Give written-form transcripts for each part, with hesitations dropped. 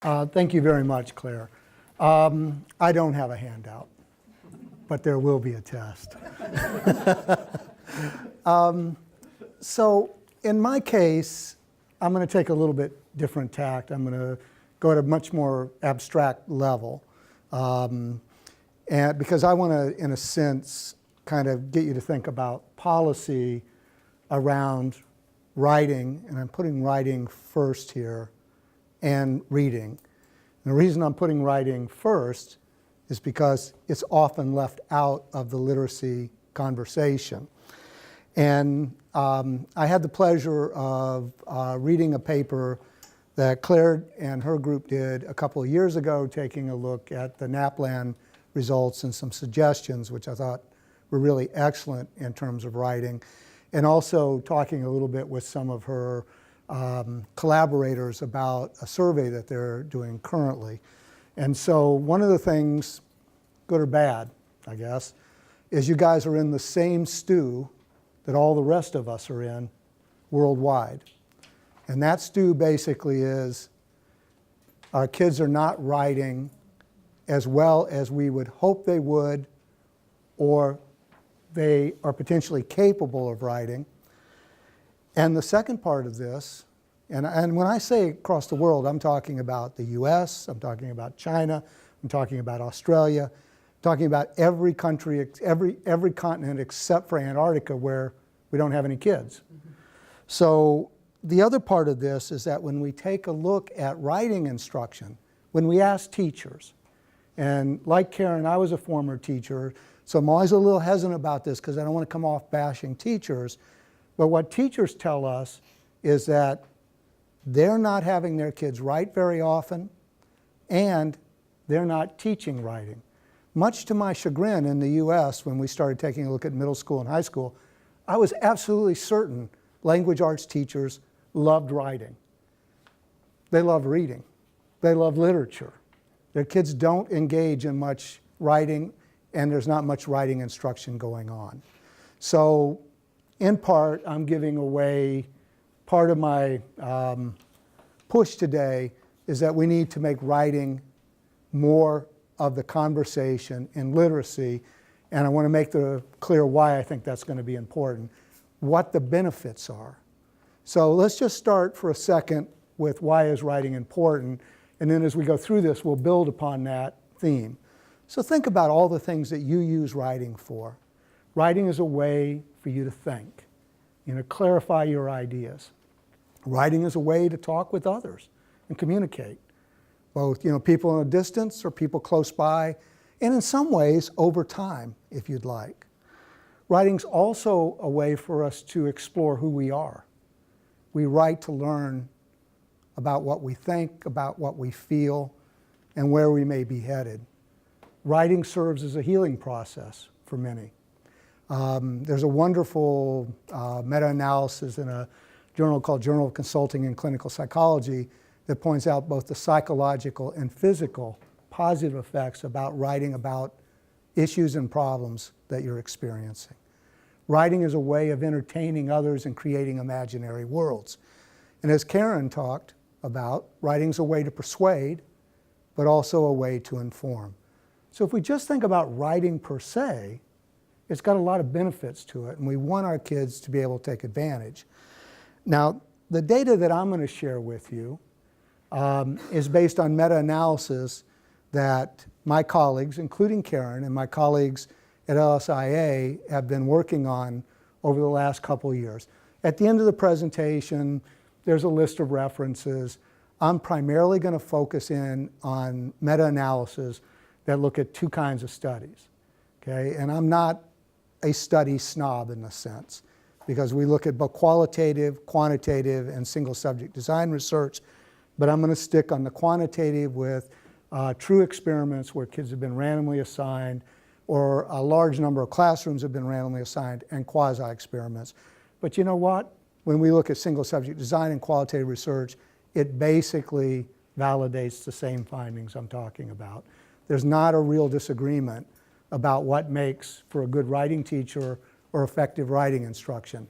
Thank you very much, Claire. I don't have a handout, but there will be a test. So in my case, I'm going to take a little bit different tact. I'm going to go at a much more abstract level. And because I want to, in a sense, kind of get you to think about policy around writing, and I'm putting writing first here, and reading. And the reason I'm putting writing first is because it's often left out of the literacy conversation. And I had the pleasure of reading a paper that Claire and her group did a couple of years ago, taking a look at the NAPLAN results and some suggestions, which I thought were really excellent in terms of writing, and also talking a little bit with some of her collaborators about a survey that they're doing currently. And so one of the things, good or bad, I guess, is you guys are in the same stew that all the rest of us are in worldwide. And that stew basically is our kids are not writing as well as we would hope they would, or they are potentially capable of writing. And the second part of this, and when I say across the world, I'm talking about the US, I'm talking about China, I'm talking about Australia, I'm talking about every country, every continent except for Antarctica where we don't have any kids. Mm-hmm. So the other part of this is that when we take a look at writing instruction, when we ask teachers, and like Karen, I was a former teacher, so I'm always a little hesitant about this because I don't want to come off bashing teachers. But what teachers tell us is that they're not having their kids write very often, and they're not teaching writing. Much to my chagrin in the US, when we started taking a look at middle school and high school, I was absolutely certain language arts teachers loved writing. They love reading. They love literature. Their kids don't engage in much writing, and there's not much writing instruction going on. So in part, I'm giving away part of my push today is that we need to make writing more of the conversation in literacy, and I want to make clear why I think that's going to be important, what the benefits are. So let's just start for a second with why is writing important, and then as we go through this, we'll build upon that theme. So think about all the things that you use writing for. Writing is a way for you to think, clarify your ideas. Writing is a way to talk with others and communicate, both people in a distance or people close by, and in some ways over time, if you'd like. Writing's also a way for us to explore who we are. We write to learn about what we think, about what we feel, and where we may be headed. Writing serves as a healing process for many. There's a wonderful meta-analysis in a journal called Journal of Consulting and Clinical Psychology that points out both the psychological and physical positive effects about writing about issues and problems that you're experiencing. Writing is a way of entertaining others and creating imaginary worlds. And as Karen talked about, writing's a way to persuade, but also a way to inform. So if we just think about writing per se, it's got a lot of benefits to it, and we want our kids to be able to take advantage. Now, the data that I'm going to share with you is based on meta-analysis that my colleagues, including Karen, and my colleagues at LSIA have been working on over the last couple of years. At the end of the presentation, there's a list of references. I'm primarily going to focus in on meta-analysis that look at two kinds of studies, okay? And I'm not a study snob in a sense, because we look at both qualitative, quantitative, and single subject design research, but I'm going to stick on the quantitative with true experiments where kids have been randomly assigned, or a large number of classrooms have been randomly assigned, and quasi-experiments. But you know what? When we look at single subject design and qualitative research, it basically validates the same findings I'm talking about. There's not a real disagreement about what makes for a good writing teacher or effective writing instruction.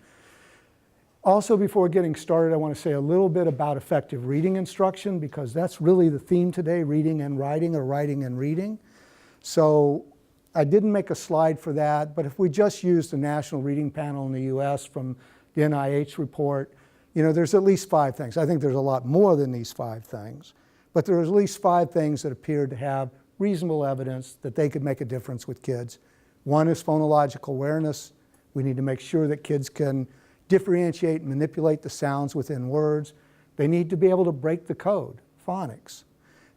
Also, before getting started, I want to say a little bit about effective reading instruction, because that's really the theme today, reading and writing, or writing and reading. So I didn't make a slide for that, but if we just use the National Reading Panel in the US from the NIH report, you know, there's at least 5 things. I think there's a lot more than these 5 things, but there are at least 5 things that appeared to have reasonable evidence that they could make a difference with kids. One is phonological awareness. We need to make sure that kids can differentiate and manipulate the sounds within words. They need to be able to break the code, phonics.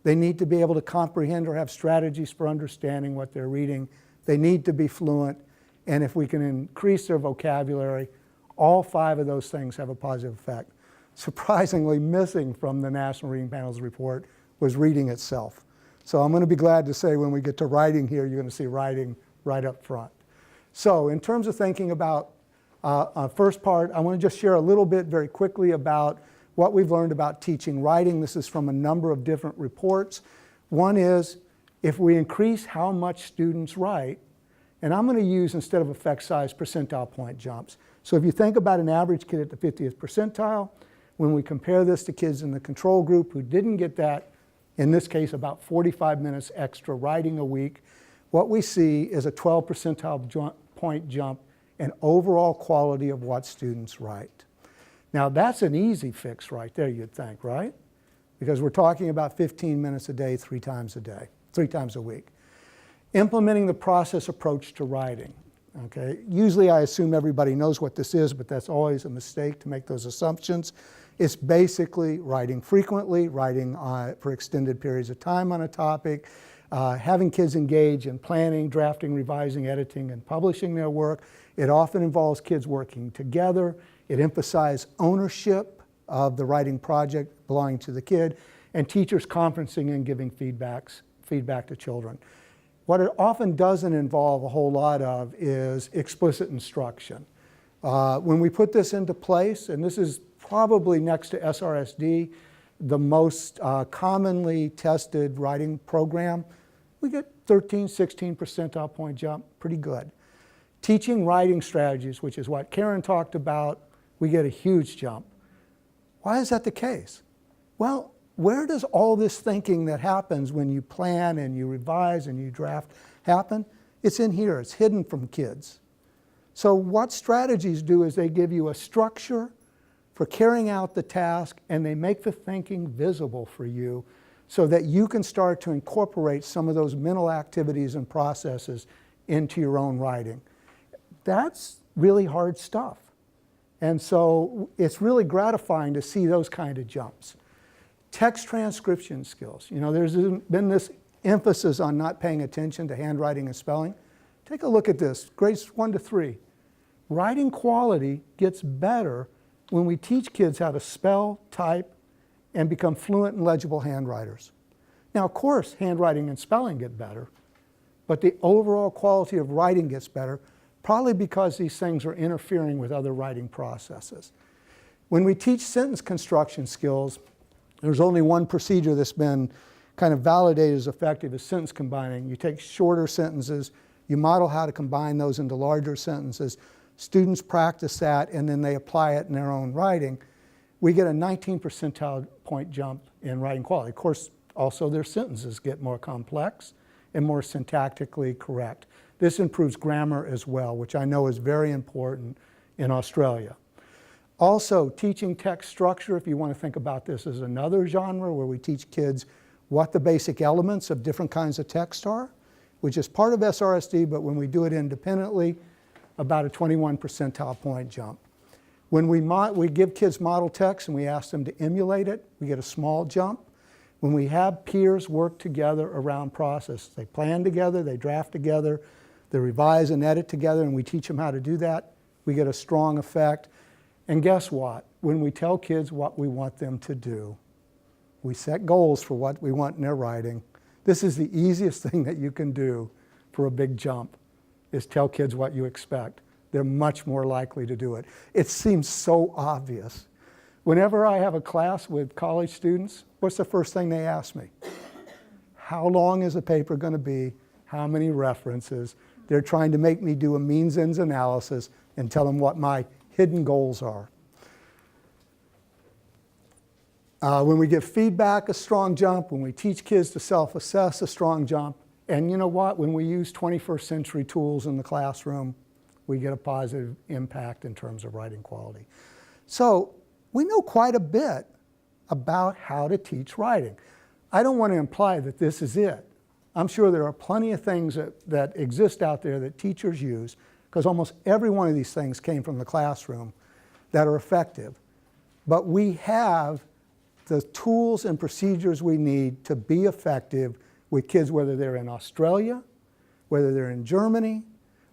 They need to be able to comprehend or have strategies for understanding what they're reading. They need to be fluent, and if we can increase their vocabulary, all 5 of those things have a positive effect. Surprisingly missing from the National Reading Panel's report was reading itself. So I'm going to be glad to say when we get to writing here, you're going to see writing right up front. So in terms of thinking about first part, I want to just share a little bit very quickly about what we've learned about teaching writing. This is from a number of different reports. One is, if we increase how much students write, and I'm going to use, instead of effect size, percentile point jumps. So if you think about an average kid at the 50th percentile, when we compare this to kids in the control group who didn't get that, in this case about 45 minutes extra writing a week, what we see is a 12 percentile point jump in overall quality of what students write. Now that's an easy fix right there, you'd think, right? Because we're talking about 15 minutes a day, 3 times a week. Implementing the process approach to writing. Okay? Usually I assume everybody knows what this is, but that's always a mistake to make those assumptions. It's basically writing frequently, writing for extended periods of time on a topic, having kids engage in planning, drafting, revising, editing, and publishing their work. It often involves kids working together. It emphasizes ownership of the writing project belonging to the kid, and teachers conferencing and giving feedback to children. What it often doesn't involve a whole lot of is explicit instruction. When we put this into place, and this is probably next to SRSD, the most commonly tested writing program, we get 13, 16 percentile point jump, pretty good. Teaching writing strategies, which is what Karen talked about, we get a huge jump. Why is that the case? Well, where does all this thinking that happens when you plan and you revise and you draft happen? It's in here, it's hidden from kids. So what strategies do is they give you a structure for carrying out the task, and they make the thinking visible for you so that you can start to incorporate some of those mental activities and processes into your own writing. That's really hard stuff. And so it's really gratifying to see those kind of jumps. Text transcription skills. You know, there's been this emphasis on not paying attention to handwriting and spelling. Take a look at this, grades 1 to 3. Writing quality gets better when we teach kids how to spell, type, and become fluent and legible handwriters. Now, of course, handwriting and spelling get better, but the overall quality of writing gets better, probably because these things are interfering with other writing processes. When we teach sentence construction skills, there's only one procedure that's been kind of validated as effective as sentence combining. You take shorter sentences, you model how to combine those into larger sentences. Students practice that, and then they apply it in their own writing. We get a 19 percentile point jump in writing quality. Of course, also their sentences get more complex and more syntactically correct. This improves grammar as well, which I know is very important in Australia. Also, teaching text structure, if you want to think about this as another genre where we teach kids what the basic elements of different kinds of text are, which is part of SRSD, but when we do it independently, about a 21 percentile point jump. When we give kids model text and we ask them to emulate it, we get a small jump. When we have peers work together around process, they plan together, they draft together, they revise and edit together, and we teach them how to do that, we get a strong effect. And guess what? When we tell kids what we want them to do, we set goals for what we want in their writing. This is the easiest thing that you can do for a big jump, is tell kids what you expect. They're much more likely to do it. It seems so obvious. Whenever I have a class with college students, what's the first thing they ask me? How long is the paper going to be? How many references? They're trying to make me do a means-ends analysis and tell them what my hidden goals are. When we give feedback, a strong jump. When we teach kids to self-assess, a strong jump. And you know what? When we use 21st century tools in the classroom, we get a positive impact in terms of writing quality. So we know quite a bit about how to teach writing. I don't want to imply that this is it. I'm sure there are plenty of things that exist out there that teachers use, because almost every one of these things came from the classroom, that are effective. But we have the tools and procedures we need to be effective with kids, whether they're in Australia, whether they're in Germany,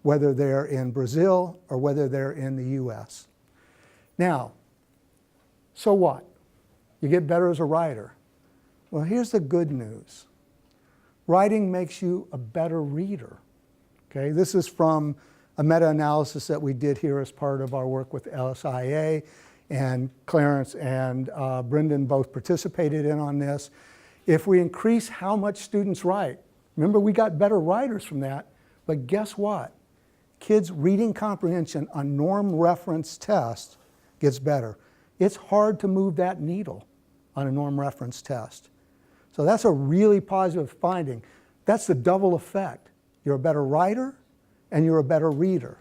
whether they're in Brazil, or whether they're in the US. Now, so what? You get better as a writer. Well, here's the good news. Writing makes you a better reader. Okay? This is from a meta-analysis that we did here as part of our work with LSIA, and Clarence and Brendan both participated in on this. If we increase how much students write, remember we got better writers from that, but guess what? Kids' reading comprehension on norm reference test gets better. It's hard to move that needle on a norm reference test. So that's a really positive finding. That's the double effect. You're a better writer and you're a better reader.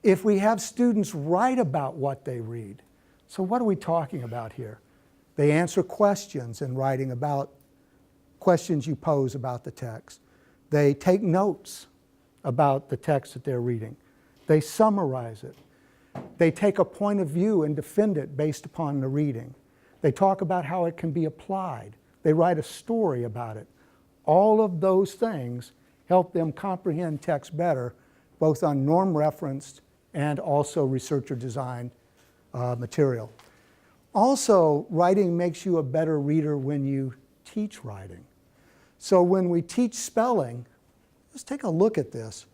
If we have students write about what they read, so what are we talking about here? They answer questions in writing about questions you pose about the text. They take notes about the text that they're reading. They summarize it. They take a point of view and defend it based upon the reading. They talk about how it can be applied. They write a story about it. All of those things help them comprehend text better, both on norm-referenced and also researcher-designed material. Also, writing makes you a better reader when you teach writing. So when we teach spelling, let's take a look at this.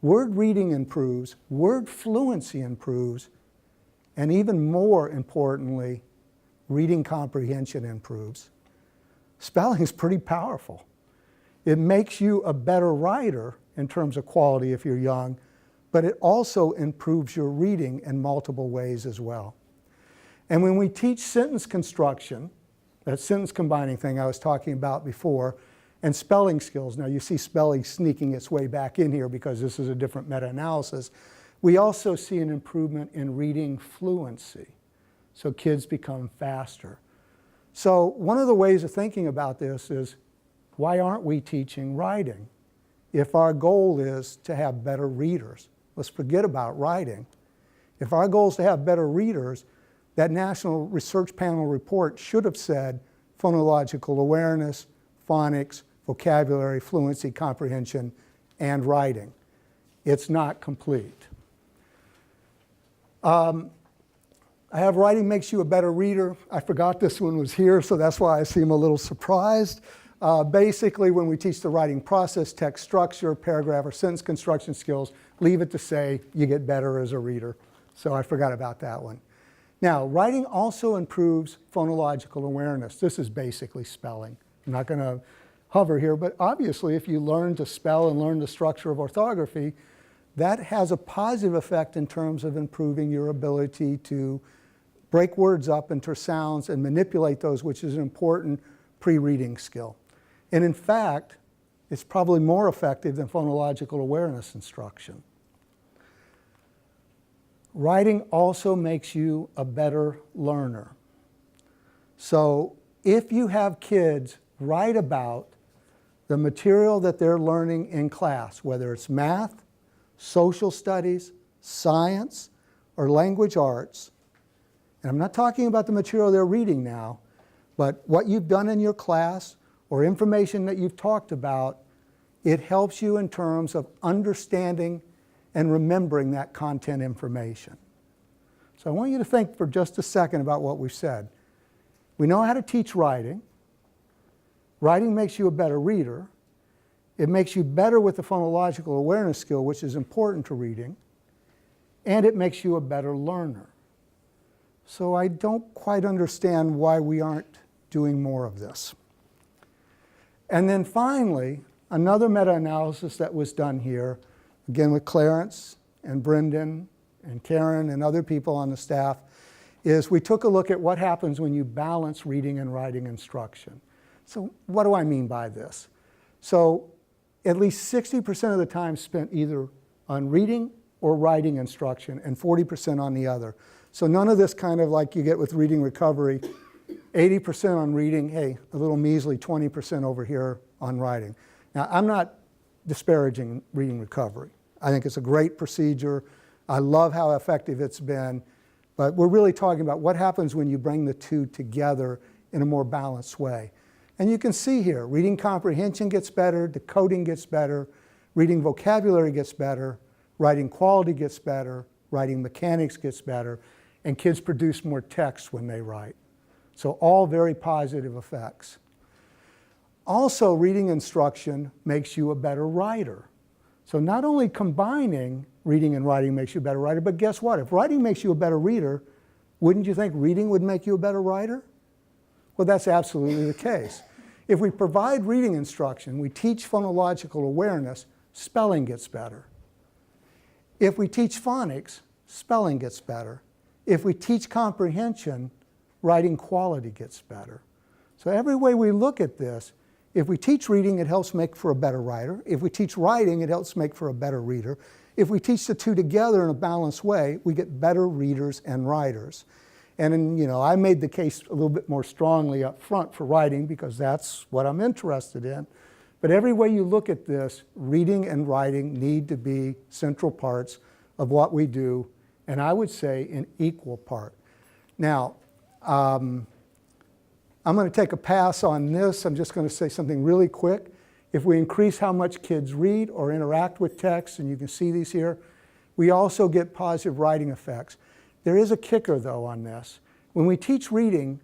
Word reading improves, word fluency improves, and even more importantly, reading comprehension improves. Spelling is pretty powerful. It makes you a better writer in terms of quality if you're young, but it also improves your reading in multiple ways as well. And when we teach sentence construction, that sentence combining thing I was talking about before, and spelling skills, now you see spelling sneaking its way back in here because this is a different meta-analysis, we also see an improvement in reading fluency. So kids become faster. So one of the ways of thinking about this is, why aren't we teaching writing if our goal is to have better readers? Let's forget about writing. If our goal is to have better readers, that National Research Panel report should have said phonological awareness, phonics, vocabulary, fluency, comprehension, and writing. It's not complete. I have writing makes you a better reader. I forgot this one was here, so that's why I seem a little surprised. Basically, when we teach the writing process, text structure, paragraph or sentence construction skills, leave it to say you get better as a reader. So I forgot about that one. Now, writing also improves phonological awareness. This is basically spelling. I'm not going to hover here, but obviously if you learn to spell and learn the structure of orthography, that has a positive effect in terms of improving your ability to break words up into sounds and manipulate those, which is an important pre-reading skill. And in fact, it's probably more effective than phonological awareness instruction. Writing also makes you a better learner. So if you have kids write about the material that they're learning in class, whether it's math, social studies, science, or language arts, and I'm not talking about the material they're reading now, but what you've done in your class or information that you've talked about, it helps you in terms of understanding and remembering that content information. So I want you to think for just a second about what we've said. We know how to teach writing. Writing makes you a better reader. It makes you better with the phonological awareness skill, which is important to reading. And it makes you a better learner. So I don't quite understand why we aren't doing more of this. And then finally, another meta-analysis that was done here, again with Clarence and Brendan and Karen and other people on the staff, is we took a look at what happens when you balance reading and writing instruction. So what do I mean by this? So at least 60% of the time spent either on reading or writing instruction and 40% on the other. So none of this kind of like you get with reading recovery, 80% on reading, hey, a little measly 20% over here on writing. Now, I'm not disparaging reading recovery. I think it's a great procedure. I love how effective it's been, but we're really talking about what happens when you bring the two together in a more balanced way. And you can see here, reading comprehension gets better, decoding gets better, reading vocabulary gets better, writing quality gets better, writing mechanics gets better, and kids produce more text when they write. So all very positive effects. Also, reading instruction makes you a better writer. So not only combining reading and writing makes you a better writer, but guess what? If writing makes you a better reader, wouldn't you think reading would make you a better writer? Well, that's absolutely the case. If we provide reading instruction, we teach phonological awareness, spelling gets better. If we teach phonics, spelling gets better. If we teach comprehension, writing quality gets better. So every way we look at this, if we teach reading, it helps make for a better writer. If we teach writing, it helps make for a better reader. If we teach the two together in a balanced way, we get better readers and writers. And I made the case a little bit more strongly up front for writing because that's what I'm interested in. But every way you look at this, reading and writing need to be central parts of what we do, and I would say an equal part. Now, I'm going to take a pass on this. I'm just going to say something really quick. If we increase how much kids read or interact with text, and you can see these here, we also get positive writing effects. There is a kicker, though, on this. When we teach reading,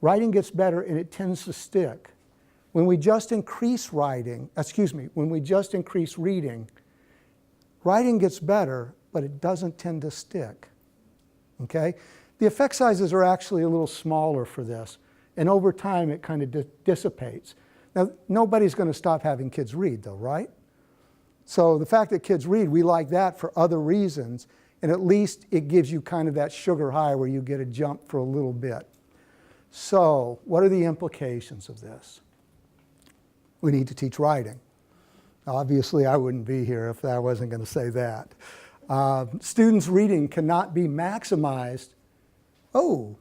writing gets better and it tends to stick. When we just increase reading, writing gets better, but it doesn't tend to stick. Okay? The effect sizes are actually a little smaller for this, and over time it kind of dissipates. Now, nobody's going to stop having kids read, though, right? So the fact that kids read, we like that for other reasons, and at least it gives you kind of that sugar high where you get a jump for a little bit. So what are the implications of this? We need to teach writing. Obviously, I wouldn't be here if I wasn't going to say that. Students' reading cannot be maximized. Oh,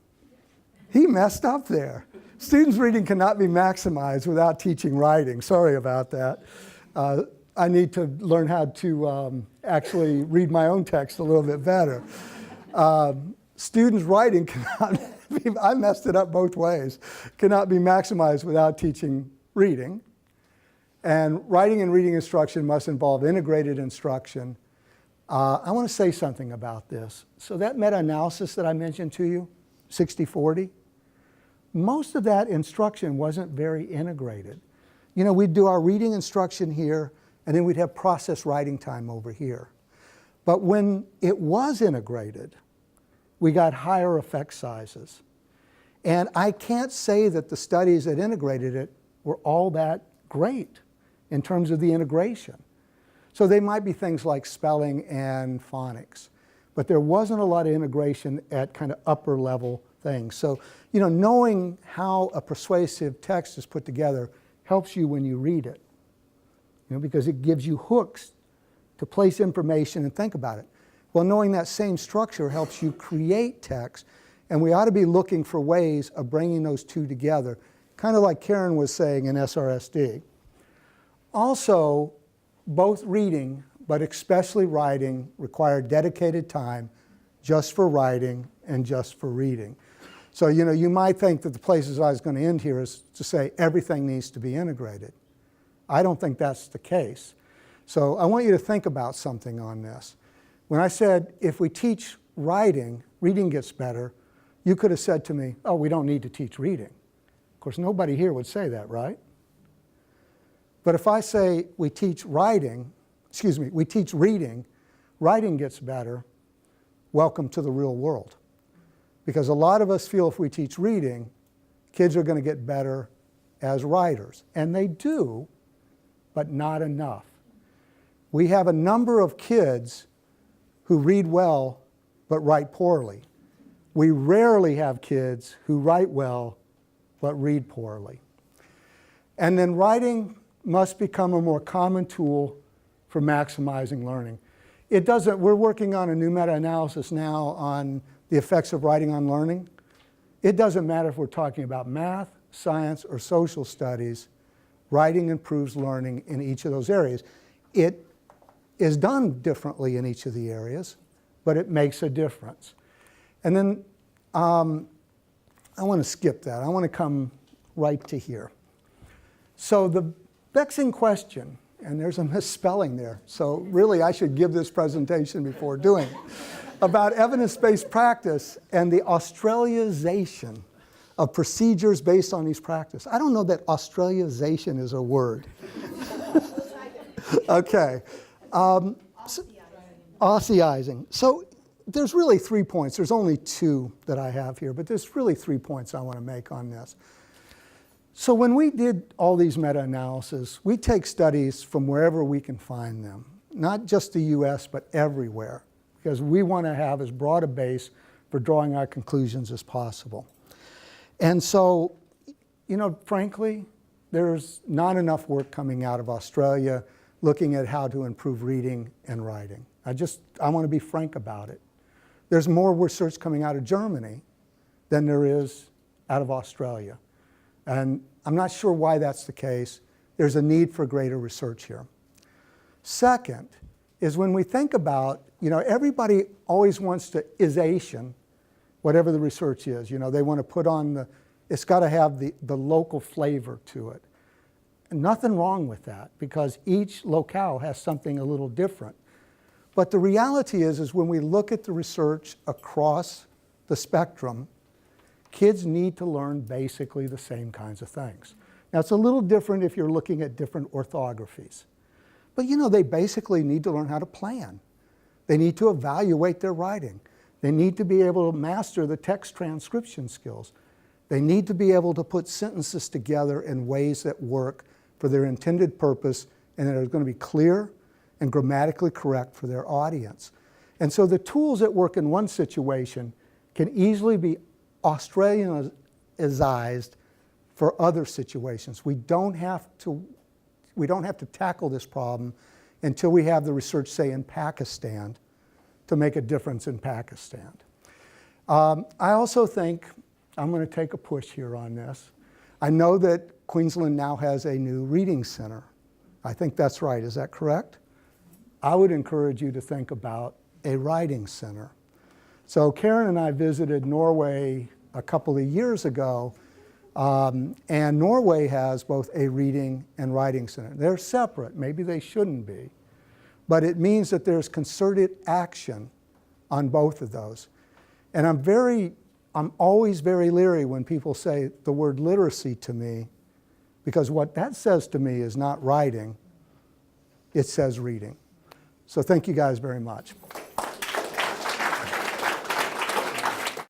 he messed up there. Students' reading cannot be maximized without teaching writing. Sorry about that. I need to learn how to actually read my own text a little bit better. Students' writing cannot be, I messed it up both ways, cannot be maximized without teaching reading. And writing and reading instruction must involve integrated instruction. I want to say something about this. So that meta-analysis that I mentioned to you, 60-40, most of that instruction wasn't very integrated. We'd do our reading instruction here, and then we'd have process writing time over here. But when it was integrated, we got higher effect sizes. And I can't say that the studies that integrated it were all that great in terms of the integration. So they might be things like spelling and phonics, but there wasn't a lot of integration at kind of upper level things. So, knowing how a persuasive text is put together helps you when you read it, because it gives you hooks to place information and think about it. Well, knowing that same structure helps you create text, and we ought to be looking for ways of bringing those two together, kind of like Karen was saying in SRSD. Also, both reading, but especially writing, require dedicated time just for writing and just for reading. So, you might think that the places I was going to end here is to say everything needs to be integrated. I don't think that's the case. So I want you to think about something on this. When I said if we teach writing, reading gets better, you could have said to me, oh, we don't need to teach reading. Of course, nobody here would say that, right? But if I say we teach reading, writing gets better, welcome to the real world. Because a lot of us feel if we teach reading, kids are going to get better as writers. And they do, but not enough. We have a number of kids who read well but write poorly. We rarely have kids who write well but read poorly. And then writing must become a more common tool for maximizing learning. We're working on a new meta-analysis now on the effects of writing on learning. It doesn't matter if we're talking about math, science, or social studies, writing improves learning in each of those areas. It is done differently in each of the areas, but it makes a difference. And then I want to skip that. I want to come right to here. So the vexing question, and there's a misspelling there, so really I should give this presentation before doing it, about evidence-based practice and the Australiazation of procedures based on these practices. I don't know that Australiazation is a word. Okay. Aussiizing. So there's really 3 points. There's only 2 that I have here, but there's really 3 points I want to make on this. So when we did all these meta-analyses, we take studies from wherever we can find them, not just the US, but everywhere, because we want to have as broad a base for drawing our conclusions as possible. And so, you know, frankly, there's not enough work coming out of Australia looking at how to improve reading and writing. I want to be frank about it. There's more research coming out of Germany than there is out of Australia. And I'm not sure why that's the case. There's a need for greater research here. Second is when we think about, you know, everybody always wants to isation whatever the research is. You know, they want to put on it's got to have the local flavor to it. And nothing wrong with that, because each locale has something a little different. But the reality is when we look at the research across the spectrum, kids need to learn basically the same kinds of things. Now, it's a little different if you're looking at different orthographies. But, you know, they basically need to learn how to plan. They need to evaluate their writing. They need to be able to master the text transcription skills. They need to be able to put sentences together in ways that work for their intended purpose and that are going to be clear and grammatically correct for their audience. And so the tools that work in one situation can easily be Australianized for other situations. We don't have to tackle this problem until we have the research, say, in Pakistan to make a difference in Pakistan. I also think, I'm going to take a push here on this. I know that Queensland now has a new reading center. I think that's right. Is that correct? I would encourage you to think about a writing center. So Karen and I visited Norway a couple of years ago, and Norway has both a reading and writing center. They're separate. Maybe they shouldn't be. But it means that there's concerted action on both of those. And I'm always very leery when people say the word literacy to me, because what that says to me is not writing, it says reading. So thank you guys very much.